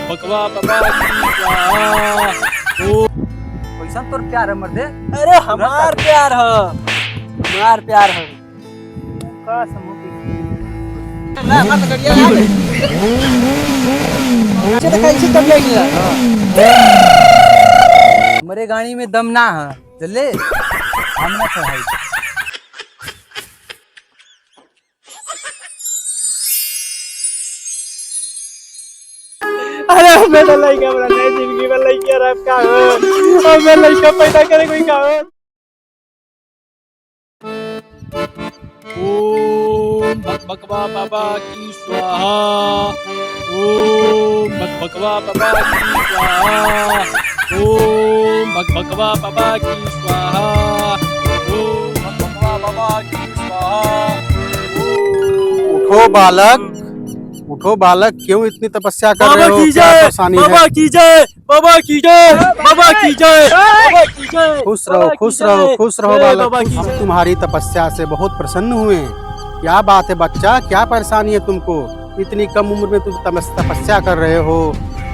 भगवा बाबा की स्वाहा। ओम कैसन तोर प्यार है मर्दे? अरे हमार प्यार है, हमार प्यार है। का समूह ना हमार तो गड़िया आ गई। मुझे तो कैसे तब ले गया? हमारे गाड़ी में दम ना है चले हम ना चढ़ाई। अरे हमें तो लड़का बना नहीं, जिंदगी में लड़का रब का हो, हमें लड़का पैदा करे कोई का हो। ओम भगवा बाबा की स्वाहा। ओम भगवा बाबा की स्वाहा। ओम भगवा बाबा की स्वाहा। ओम भगवा बाबा की स्वाहा। उठो बालक, उठो बालक, क्यों इतनी तपस्या कर रहे हो? क्या परेशानी है? बाबा की जय, बाबा की जय, बाबा की जय, बाबा की जय। खुश रहो, खुश रहो, खुश रहो बालक। हम तुम्हारी तपस्या से बहुत प्रसन्न हुए। क्या बात है बच्चा, क्या परेशानी है तुमको? इतनी कम उम्र में तुम तपस्या कर रहे हो।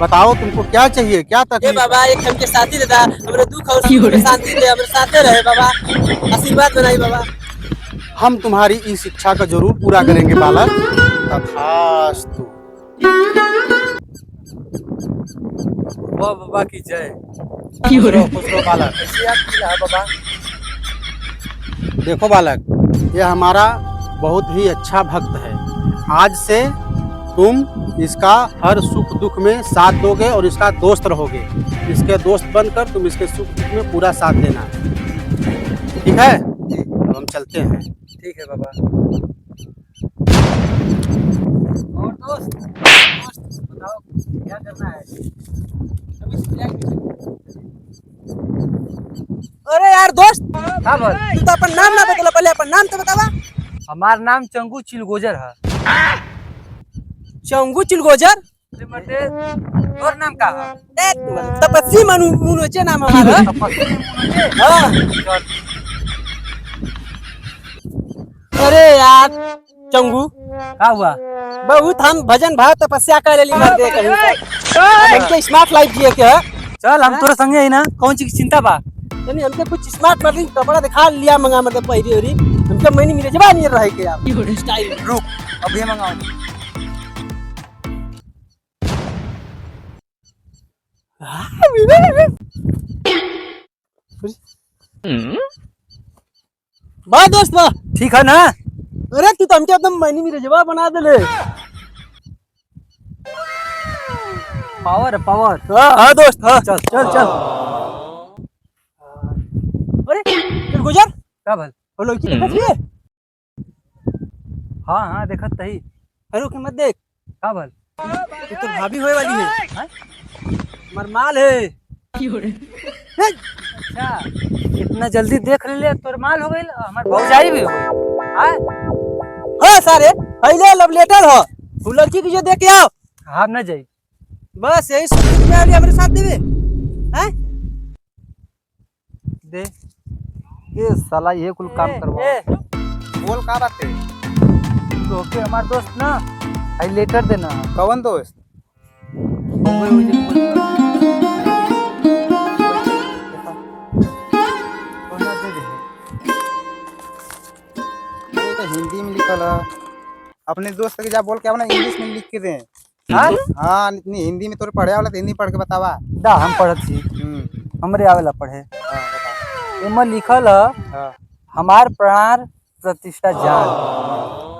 बताओ तुमको क्या चाहिए, क्या ये तकलीफ? बाबा एक हमके साथी देता, हमरे दुख और सुख में शांति दे, हमरे साथे रहे बाबा, आशीर्वाद बनाई बाबा। हम तुम्हारी इस इच्छा का जरूर पूरा करेंगे बालक। तथास्तु। वाह बाबा की जय। खुश रहो बालक। कैसे याद किया है बाबा? देखो बालक, ये हमारा बहुत ही अच्छा भक्त है। आज से तुम इसका हर सुख दुख में साथ दोगे और इसका दोस्त रहोगे। इसके दोस्त बनकर तुम इसके सुख दुख में पूरा साथ देना। ठीक है, अब हम चलते हैं। ठीक है बाबा। और दोस्त बताओ क्या करना है? अरे यार दोस्त, हाँ बोल। तू तो अपन नाम ना बतला, पहले अपन नाम तो बतावा। हमार नाम चंगू चिलगोजर है। चंगू चिलगोजर। मर्दे तोर नाम का है? तपस्वी मुनोचे नाम हमारा। हाँ। अरे यार चंगू, क्या हुआ? बहुत हम भजन भाव तपस्या कर लेली मर दे कहीं से। हमके स्मार्ट लाइफ जिए के है। चल हम तोरे संगे ही ना, कौन चीज की चिंता बा? यानी हमके कुछ स्मार्ट मर्लिंग कपड़ा दिखा लिया मंगा मर दे पहिरी ओरी। हमके महीने मिले जबा नहीं रहे के आप स्टाइल। रुक अभी मंगाओ। वाह दोस्त वाह। ठीक है ना? अरे तू तो हमके एकदम महीने मिले जबा बना देले। पावर है पावर। हाँ दोस्त हाँ। चल चल चल। अरे चिलगोजर, क्या भल? वो लड़की देखत लिए? हाँ हाँ देखत तही। अरे के मत देख, क्या भल? ये तो भाभी होए वाली है। मरमाल है। अच्छा इतना जल्दी देख ले तोर माल हो गई, हमार भौजाई भी हो गई। हाँ हाँ सारे पहले लव लेटर हो, तू लड़की की जो देख के आओ। हम न जाई। बस यही सब में हमारे साथ देवे हैं। दे ये साला ये कुल काम करवा। बोल का बात है? तो के हमार दोस्त ना आई लेटर देना। कौन दोस्त? हिंदी में लिखल है। अपने दोस्त के जा बोल के अपना इंग्लिश में लिख के दे। हाँ हाँ इतनी हिंदी में तोरे पढ़े वाला तो हिंदी पढ़ के बतावा। दा हम पढ़त छी, हमरे आवेला पढ़े। हाँ बता। एमा लिखल है हाँ हमार प्राण प्रतिष्ठा जान,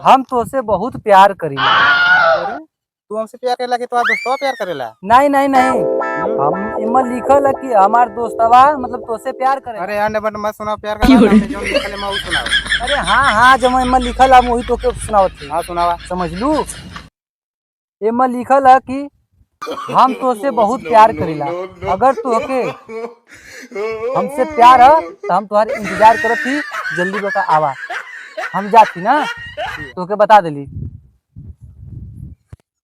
हम तो से बहुत प्यार करी। अरे तू हमसे प्यार करेला कि तुम्हारा दोस्तवा प्यार करेला? नहीं नहीं नहीं, हम इमा लिखल है कि हमार दोस्तवा मतलब तो से प्यार करे। अरे यार बट मत सुनाओ प्यार का जो लिखल है मैं वो सुनाओ। अरे हाँ हाँ जब इमा लिखल है वही तो के सुनावत थी। हाँ सुनावा। समझ लू, एमा लिखल है कि हम तो से बहुत प्यार करीला, अगर तो के हमसे प्यार है तो हम तुम्हारे इंतजार करत थी, जल्दी बता आवा। हम जाती ना तो के बता दिली।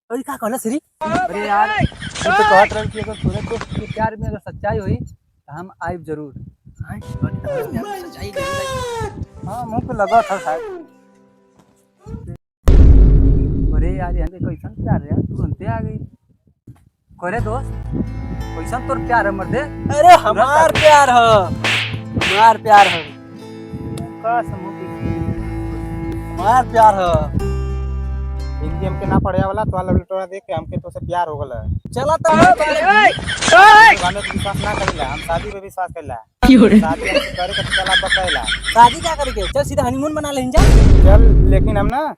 अरे का कहना सरी? अरे यार तू तो कहत रह कि अगर तोरे दोस्त के प्यार में अगर सच्चाई हुई तो हम आइब जरूर। हाँ मुँह पे लगा था शायद। अरे यार यहाँ पे कैसन प्यार है, तुरंते आ गई। करे दोस्त कैसन तोर प्यार है मर्दे? अरे हमार प्यार है, हमार प्यार है, का समूह हमार प्यार है। हिंदी हमके ना पढ़े वाला तो वाला लटोरा देख के हमके तो से प्यार हो गला। चला तो गाने पे विश्वास ना करेला, हम शादी पे विश्वास करेला। शादी हमसे करे के चला बकायला। शादी क्या करेंगे? चल सीधा हनीमून मना ले जा। चल लेकिन हम ना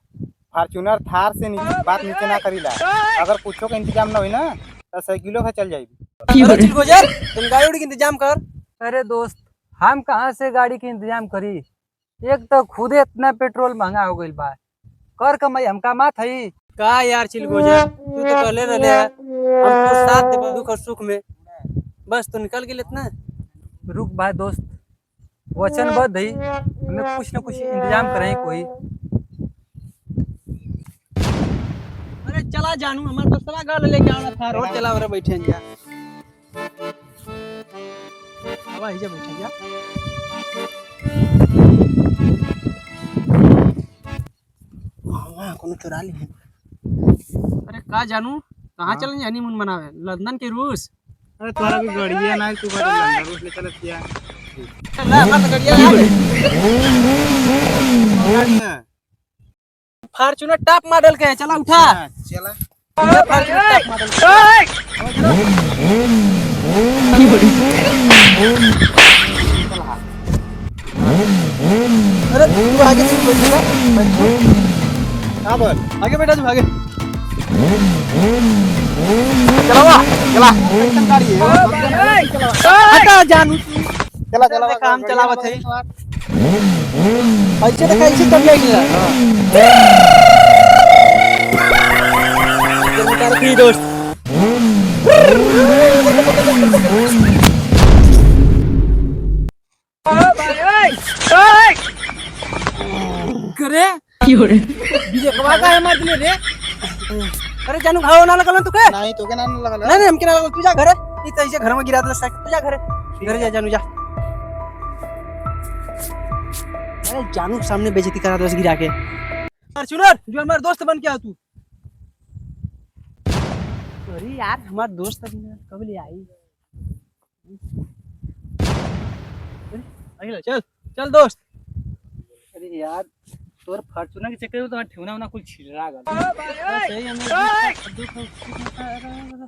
फॉर्च्यूनर थार से बात नीचे ना करीला। अगर कुछो का इंतजाम ना होई ना तो साइकिलो पे चल जाएगी। अरे चिल गुजर, तुम गाड़ी उड़ी का इंतजाम कर। अरे दोस्त हम कहाँ से गाड़ी के इंतजाम करी? एक तो खुदे इतना पेट्रोल महंगा हो गईल बा, कर कमाई हमका मात हई। का यार चिल गुजर, तू तो कहले रहले है हम तो साथ देबो दुख और सुख में, बस तू निकल गेल इतना। रुक भाई दोस्त, वचनबद्ध हई, हमें कुछ न कुछ इंतजाम करें कोई। अरे चला जानू, हमारे पास चला गाड़ी लेके आना था, रोड चला रहा बैठे जा। हवा ही जा बैठे जा। कोनो चुरा ली है। अरे का जानू कहाँ चलेंगे हनीमून मनावे? लंदन के रूस? अरे तोरा भी गाड़िया ना तू बदल लंदन रूस ले चलत किया। चल हमार तो गाड़िया है, फॉर्च्यूनर टॉप मॉडल के है, चला उठा। चला फॉर्च्यूनर टॉप मॉडल। अरे तू आगे से बैठेगा, हां बोल आगे बैठा तू आगे। चलावा चला, एकदम गाड़ी है। हटा जानू, चला चला काम चलावत है। ऐसे तो कैसे कर लेगी की दोस्त। करे विजयकवा का है मार दिले रे। अरे जानू घाव ना लगल तू के? नहीं तो के ना लगल। नहीं हमके ना लगल, तू जा घरे। ई त ऐसे घर में गिरा दे साइकिल, तू जा घरे, घर जा जानू जा। अरे जानू के सामने बेइज्जती करा दे गिरा के। फॉर्च्यूनर जो हमारा दोस्त बन के आ तू। अरे यार हमार दोस्त अभी ना कब ले आई? अरे चल चल दोस्त। अरे यार तोर फॉर्च्यूनर के चक्कर में तो ठेवना होना कुछ छिलरा गल। सही हमें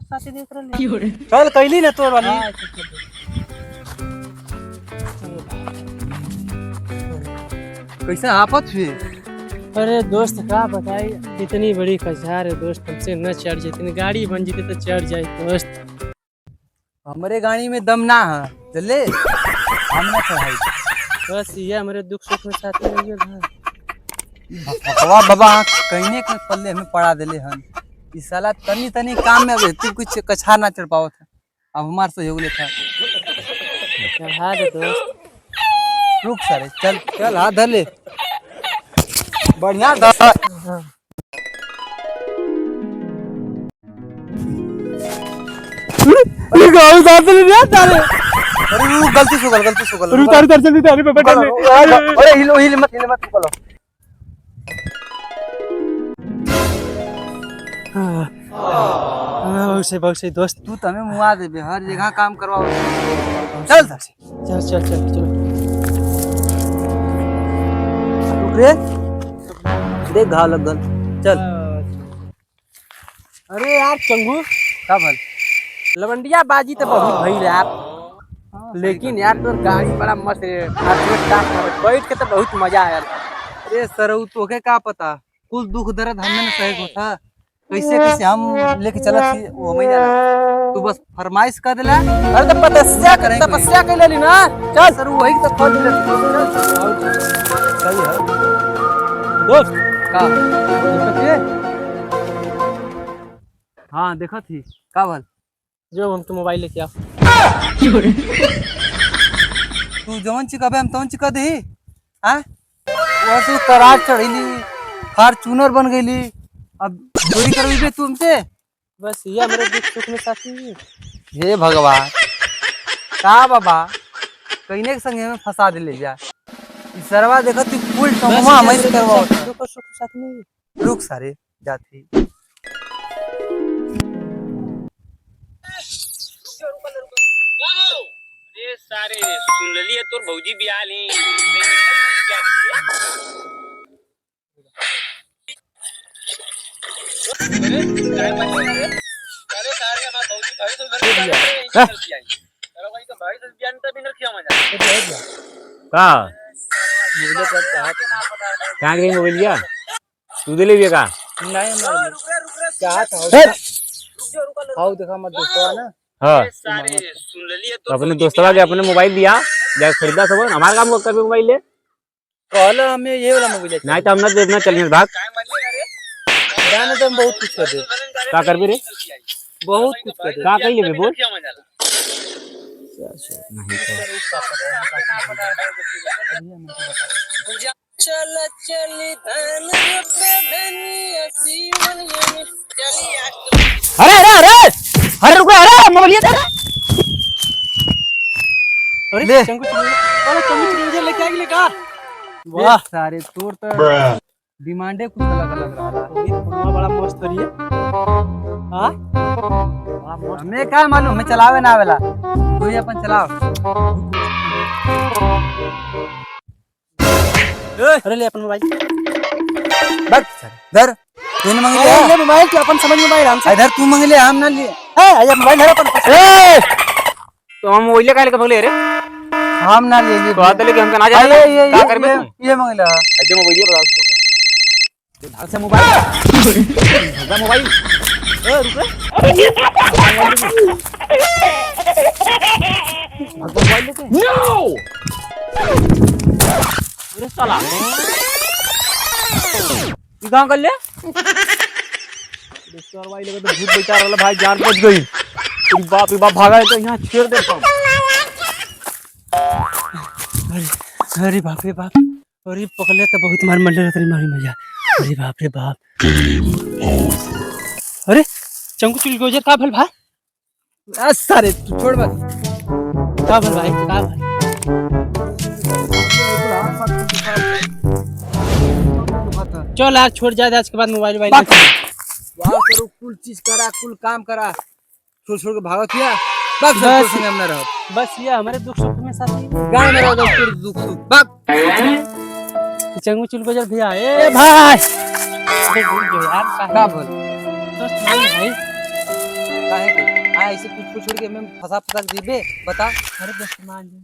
साथी देख रहे। चल कैली ना तोर वाली। कैसे आफत हुई? अरे दोस्त का बताई, इतनी बड़ी कचार है दोस्त, हमसे न चढ़ जाए, इतनी गाड़ी बन जाती तो चढ़ जाए दोस्त। हमारे गाड़ी में दम ना है, चले हम ना चढ़ाई। बस ये हमारे दुख सुख में साथी रहिए भाई। भगवा बाबा कहने के पल्ले हमें पड़ा दिले हन। इस साला तनी तनी काम में तू कुछ कछार ना चढ़ पावत है, अब हमार सहयोग ले था। चढ़ा दे दोस्त। रुक सारे, चल चल हाथ धर ले, बढ़िया धर। अरे गाड़ी साथ ले जा तारे। अरे वो गलती से गल। अरे तारे तारे जल्दी तारे पे बैठ ले। अरे हिल मत चलो। बहुत से दोस्त। तू तो हमें मुआ देबे, हर जगह काम करवाओ। चल चल चल चल चलो। रुक रे, देख घाव लग गल, चल। अरे यार चंगू का भल लवंडिया बाजी तो बहुत भई यार, लेकिन यार तोर गाड़ी बड़ा मस्त है, बैठ के तो बहुत मजा आया। अरे सरऊ तोके का पता, कुछ दुख दर्द हमें न सहे होता, कैसे कैसे हम लेके चलत थी वो हमें जाना। तू बस फरमाइश कर देला। अरे तो तपस्या कर लेली ना। चल सर वही तो खोल दे। सही है दोस्त का देखत है? हाँ देखत थी का भल। जो हम तो मोबाइल लेके आओ। तू जवन चिकाबे हम तवन चिका दे। हां वो तू करार चढ़ीली, फॉर्च्यूनर बन गईली, अब चोरी करबे तुमसे। बस ये मेरे दुख सुख में साथी। हे भगवान, का बाबा कहीने के संगे में फंसा दिले जा। ई सरवा देखत तू फुल टमवा हमें से करवा। दुख सुख साथ में रुक सारे जाती। तोर भौजी बियाह ली का कहाँ गई मोबाइल लिया तू दे ले का नहीं क्या था आओ देखा मत दोस्तवा ना हाँ सुन लिया तो अपने दोस्तवा के अपने मोबाइल दिया जब खरीदा सब हमारा काम कर मोबाइल ले कल हमें ये वाला मोबाइल नहीं तो हमने देखना चलिए भाग जाने तो हम बहुत कुछ कर दे का कर भी रे बहुत कुछ कर दे का कही ले बोल चल चली धन धनिया सीवन चली अरे अरे अरे अरे रुको अरे मोबाइल ये दे ले लेके आ गए का वाह सारे तोर तो डिमांडे कुछ अलग अलग रहा बड़ा मस्त हो रही है हाँ हमें क्या मालूम मैं चलावे ना वाला तू ही अपन चलाओ अरे ले अपन मोबाइल बस इधर तूने मांग लिया ले मोबाइल तो अपन समझ मोबाइल हमसे इधर तू मांग लिया हम ना लिए आया मोबाइल है अपन तो हम मोबाइल का लेके भगले रे हम ना लिए तो आते लेके हमका ना ये जाए ये का करबे ये मांग लिया ऐसे मोबाइल ये बता भाग से मोबाइल भाग मोबाइल ए रुक रे मोबाइल लेके नो अरे साला तू कहां कर ले दोस्तों भाई लगे तो भूत बेचारा वाला भाई जान बच गई तेरी बाप भागा है तो यहाँ छेड़ देता हूं अरे बाप रे बाप अरे पकड़ले तो बहुत मार मरले रहते मारी मजा अरे बाप रे बाप अरे चंकू चुल गोजर का भल भाई सारे तू छोड़ मत का भल भाई का भल चल यार छोड़ जा आज के बाद मोबाइल वाह करो कुल चीज करा कुल काम करा छोड़ छोड़ के भागो किया बस बस। संग हम ना रहो बस ये हमारे दुख सुख में साथी गांव में रहो फिर दुख सुख बक चंगू चुल गोजर भैया ए भाई अरे भूल गए यार का बोल दोस्त नहीं भाई काहे के आ ऐसे कुछ छोड़ के मैं फंसा फंसा के दीबे बता अरे दोस्त मान जा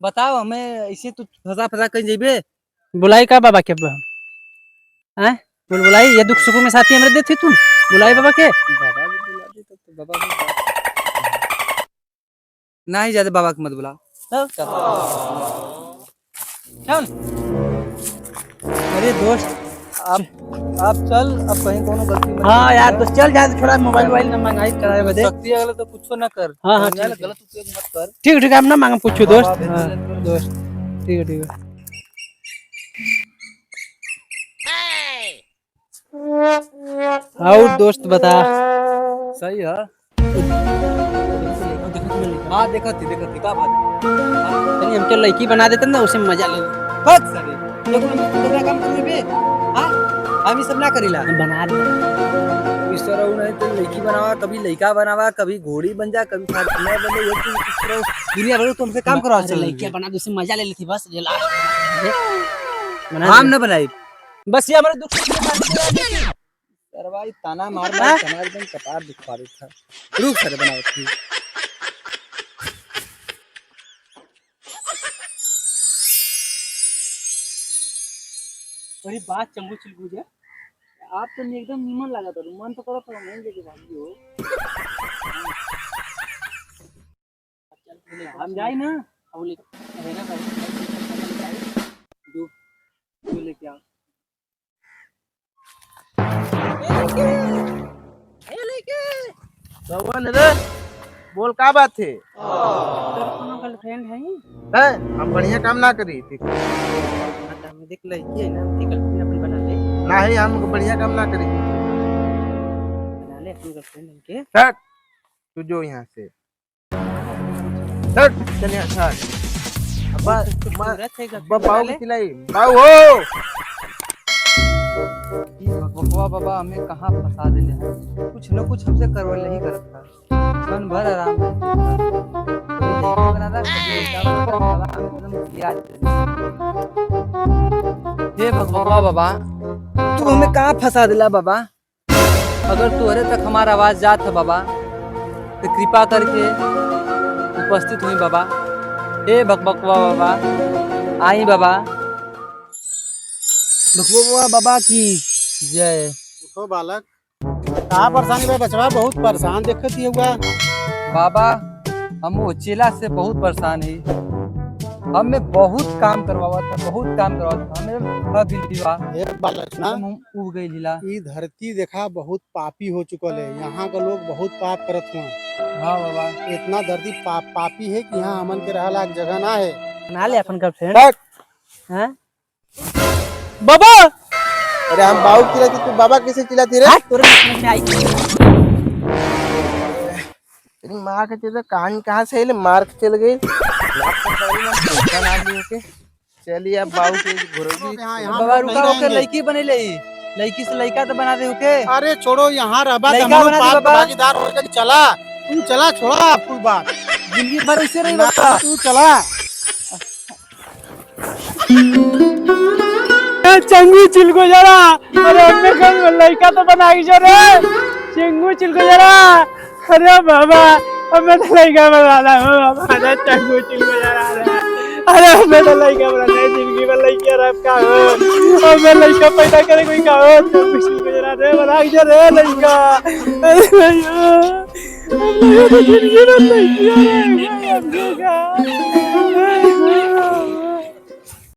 बताओ हमें ऐसे तू फंसा फंसा कर जेबे बुलाई का बाबा के हम हैं बोल बुलाई ये दुख सुख में साथी हमारे देते तुम बुलाई बाबा के बाबा भी बुला दे तो बाबा भी नहीं ज्यादा बाबा को मत बुला चल चल अरे दोस्त अब चल अब कहीं कोनो गलती मत हाँ यार तो चल जा थोड़ा मोबाइल ना मंगाई कराए बदे शक्ति अगले तो कुछ ना कर हाँ, हाँ, समझा ले, ठीक है। गलत उपयोग मत कर ठीक है ठीक है अब ना मांगा पूछो दोस्त बाबा हाँ, भेज दे, दोस्त ठीक है और दोस्त बता सही है हाँ देखती का बात चलिए हम तो लड़की बना देते ना उसे मजा ले बस सही देखो हम तो बड़ा काम कर बे हां हम ही सब ना करीला बना दे इस तरह नहीं तो लड़की बनावा कभी लड़का बनावा कभी घोड़ी बन जा कभी फार्चूनर बन जा ये तो इस तरह दुनिया भर तुमसे काम करवा चल लड़कियां बना दे उसे मजा ले लेती बस ये हम न बनाई बस ये हमारे दुख सुख में साथी सरवाई ताना मारना समाज में कपार दिखवा रहा था रुक सर बनाओ थी अरे बात चंगू चिलगू जा आप तो एकदम नीमन लगा था मन तो करो तो नहीं लेके भागी हो हम जाए ना अब लेके है ना जो लेके आओ भगवान रे बोल का बात है कोनो गर्लफ्रेंड है हैं? हम बढ़िया काम ना करी थी हम देख लड़की है ना ठीक गर्लफ्रेंड अपन बना ले नहीं हम बढ़िया काम ना करी बना ले अपनी गर्लफ्रेंड के हट तू जो यहाँ से हट चल यहाँ से हट। अब्बा खूबसूरत है अब्बा पाव की खिलाई पाव हो बकवा बाबा हमें कहाँ फंसा दिले हैं कुछ न कुछ हमसे करवल नहीं करता क्षण भर आराम नहीं लड़की बनाता कभी लड़का बनाता बाबा हम एकदम याद। हे भगवा बाबा तू हमें कहाँ फंसा दिला बाबा। अगर तुहरे तक हमारा आवाज जात है बाबा तो कृपा करके उपस्थित हुई बाबा। हे भगवा बाबा आई बाबा। भगवा बाबा की जय। देखो बालक कहाँ परेशानी में बचवा बहुत परेशान देखत ही हुआ। बाबा हम वो चेला से बहुत परेशान है। हमें बहुत काम करवावा था बहुत काम करवावा था हमें अभी विवाह एक बालक ना हम उग गई लीला। ये धरती देखा बहुत पापी हो चुकल है। यहाँ का लोग बहुत पाप करत हुआ। हाँ बाबा इतना धरती पापी है कि यहाँ हमन के रह लायक जगह ना है। बना ले अपन गर्लफ्रेंड। बैठ। हैं बाबा अरे हम बाबू चिल्लाती तू बाबा कैसे चिल्लाती रे? तोरे समझ में आई। तेरी माँ के चलते कहानी कहाँ से मार के चल गई। चलिए अब बाबू के घुरोगी। बाबा रुका होके लड़की बने ले लड़की से लड़का तो बना दे ओके। अरे छोड़ो यहाँ रबा लड़का बना दे बाबा। भागीदार हो गया। चला तू चला छोड़ा आपको बात जिंदगी भर ऐसे रही बाबा। तू चला। चंगू चिलको जरा अरे हमने कल लड़का तो बना के जो रे चंगू चिलको जरा। अरे बाबा हमें तो लड़का बनाना है बाबा। अरे चंगू चिलको जरा अरे हमें तो लड़का बनाना है जिंदगी में लड़की रब का हो हमें लड़का पैदा करे कोई का हो चंगू चिलको जरा रे बना के जो रे लड़का। अरे भैया हम लोग तो जिंदगी में लड़की